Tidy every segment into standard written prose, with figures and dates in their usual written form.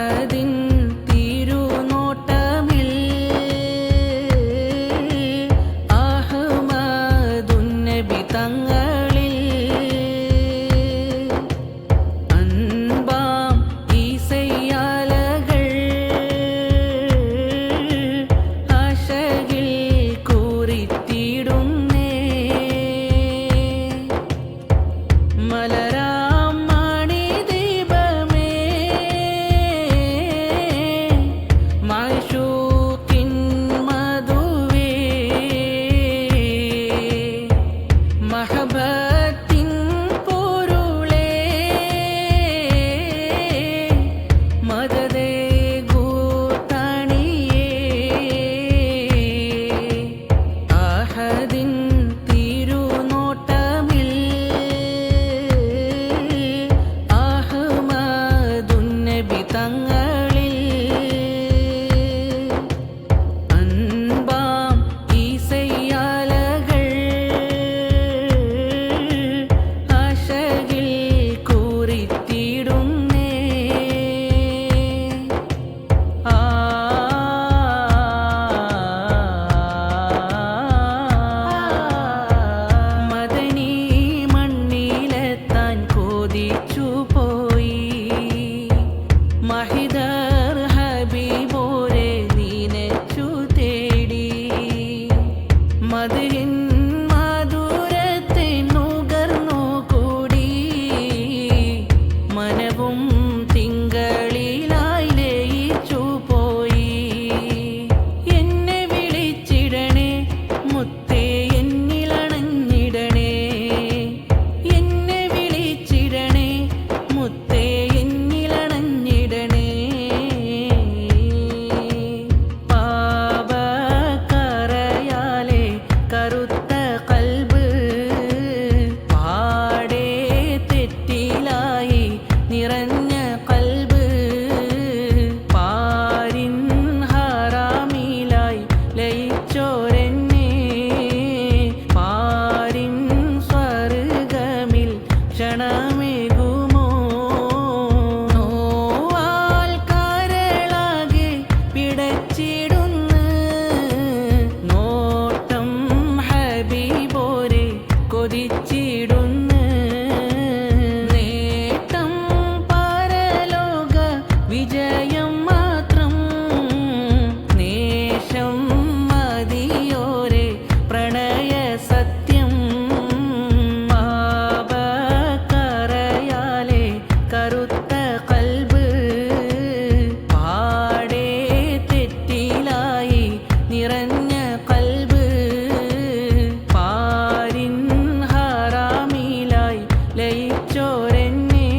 അഹദിൻ തിരുനോട്ടമിൽ അഹ്മദുൻ നബി തങ്ങളിൽ അൻപാം ഈസയ്യാലകൾ ആശകിൽ കുറിത്തിടുന്നേ മലരാം മണിദീപമേ മഅ്ശൂഖിൻ മധുവേ മഹബത്തിൻ പൊരുളേ മദദേ ഗൂതണിയേ അഹദിൻ തിരുനോട്ടമിൽ അഹ്മദുൻ നബി തങ്ങളിൽ അൻപാം ഈസയ്യാലകൾ ആശകിൽ കുറിത്തിടുന്നേ മദനി മണ്ണിലെത്താൻ കൊതിച്ചു പോയി മഹിദർ ഹബീബോരെ നിനച്ചു തേടി മദഹിൻ മധുരത്തെ നുകർന്നു കൂടി മനവും തിങ്കളിലായി ലയിച്ചു പോയി എന്നെ വിളിച്ചിടണേ മുത്തേ എന്നിലണഞ്ഞിടണേ എന്നെ വിളിച്ചിടണേ മുത്തേ എന്നിലണഞ്ഞിടണേ പാപക്കറയാലെ കറുത്ത കൽബ് പാടെ തെറ്റിലായി നിറഞ്ഞ കൽബ് പാരിൻ ഹറാമിലായി ലയിച്ചോരെന്നെ പാരിൻ സ്വർഗമിൽ ക്ഷണമേകുമോ നോവാൽ കരളാകെ പിടച്ചിടുന്ന് നോട്ടം ഹബീബോരെ കൊതിച്ചിടുന്ന് നേട്ടം പരലോക വിജയം മാത്രം നേശം മതിയോരെ പ്രണയ സത്യം പാപക്കറയാലെ കറുത്ത കൽബ് പാടെ തെറ്റിലായി നിറഞ്ഞ കൽബ് പാരിൻ ഹറാമിലായി ലയിച്ചോരെന്നെ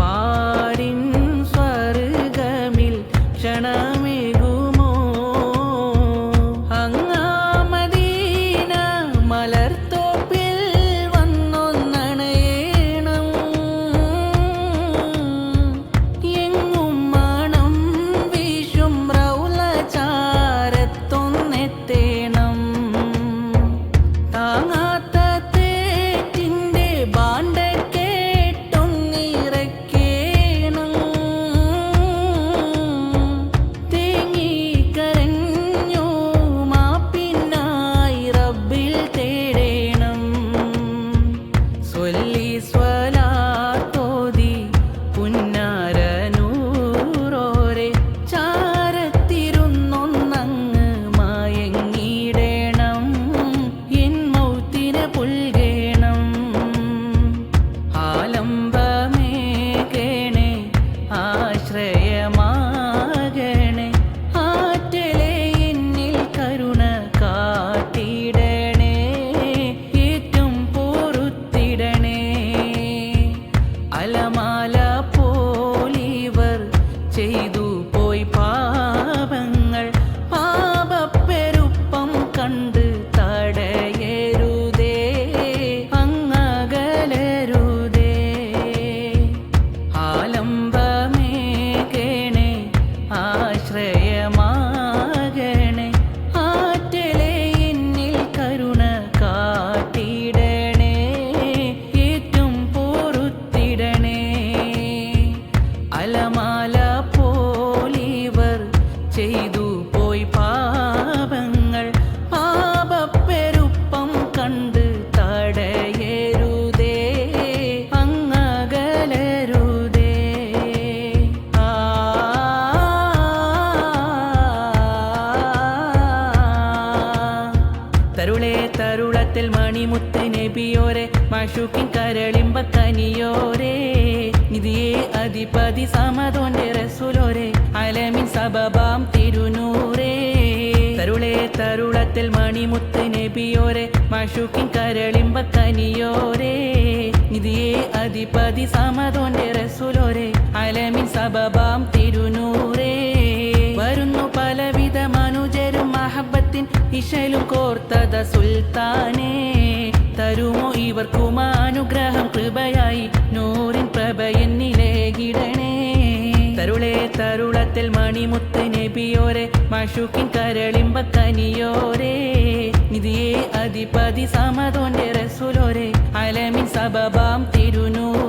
പാരിൻ സ്വർഗമിൽ ക്ഷണമേകുമോ അങ്ങാ മദീന മലർത്തോപ്പിൽ വന്നൊന്നണയേണം എങ്ങും മണം വീശും റൗള ചാരത്തൊന്നെത്തേണം താങ്ങാത്ത തേറ്റിൻ്റെ ബാണ്ട കേട്ടൊന്നിറക്കേണം തേങ്ങിക്കരഞ്ഞു മാപ്പിനായി റബ്ബിൽ തേടേണം സ്വല്ലി സ്വലാത്തോതി പുന്നാര നൂറോരെ ചാരത്തിരുന്നൊന്നങ്ങ് മയങ്ങിടേണം എൻ മൗത്തി തരുളത്തിൽ മണിമുത്ത് നബിയോരെ മഷൂക്കിൻ കരളിമ്പ കനിയോരേ നിധിയെ അധിപതി സമതോന്റെ റസൂലോരെ അലമിൻ സബബാം തിരുനൂറേ തരുളത്തിൽ മണിമുത്ത് നബിയോരെ മഷൂക്കിൻ കരളിമ്പ കനിയോരേ നിധിയെ അധിപതി സമതോന്റെ റസൂലോരെ അലമിൻ സബബാം തിരുനൂറേ വരുന്നു പലവിധ മനുജരും മഹബത്തിൻ ഇശലും കോർത്തത സുൽത്താനേ തരുമോ ഇവർക്കും അനുഗ്രഹം കൃപയായി നൂറിൻ പ്രഭ എന്നിലേകിടണേ തരുളത്തിൽ മണിമുത്ത് നബിയോരെ മഷൂക്കിൻ കരളിമ്പ കനിയോരേ നിധിയെ അധിപതി സമതോന്റെ റസൂലോരെ അലമിൻ സബബാം തിരുനൂറേ